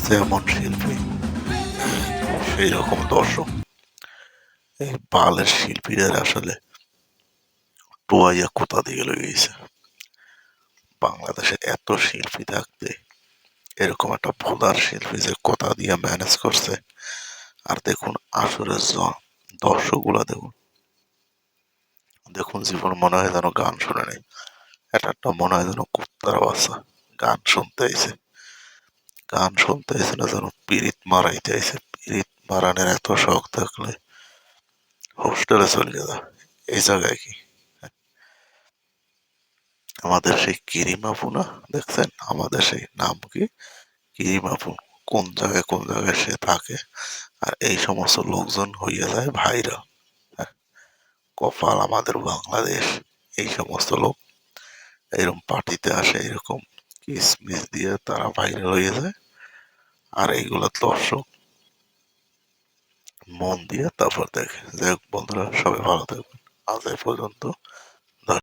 যেমন শিল্পী সেই রকম দর্শক। এই বালের শিল্পীরা আসলে টোয়াইয়া কোথা দিয়ে লয়ে গেছে। বাংলাদেশে এত শিল্পী থাকতে এরকম একটা ভোলার শিল্পী যে কোথা দিয়ে ম্যানেজ করছে। আর দেখুন আসরের দর্শকগুলা দেখুন, দেখুন জীবন মনে হয় যেন গান শুনে নেই। একটা মনে হয় যেন কুত্তার বাচ্চা গান শুনতে আইছে। গান শুনতে আইছে না যেন পিরিত মারাইতে আইছে। পিরিত মারানের এত শখ থাকলে হোস্টেলে চলে যা। এই জায়গায় কি আমাদের সেই কিরিমাপু না, দেখছেন আমাদের সেই নাম কি কিরিমাপু, কোন জায়গায় সে থাকে। আর এই সমস্ত লোকজন হইয়া যায় ভাইরাল। কপাল আমাদের বাংলাদেশ, এই সমস্ত লোক এরকম পার্টিতে আসে, এরকম কিসমিস দিয়ে তারা ভাইরাল হয়ে যায়। আর এইগুলা দর্শক মন দিয়ে তারপর দেখে। যাই হোক বন্ধুরা, সবাই ভালো থাকবেন। আজ এই পর্যন্ত।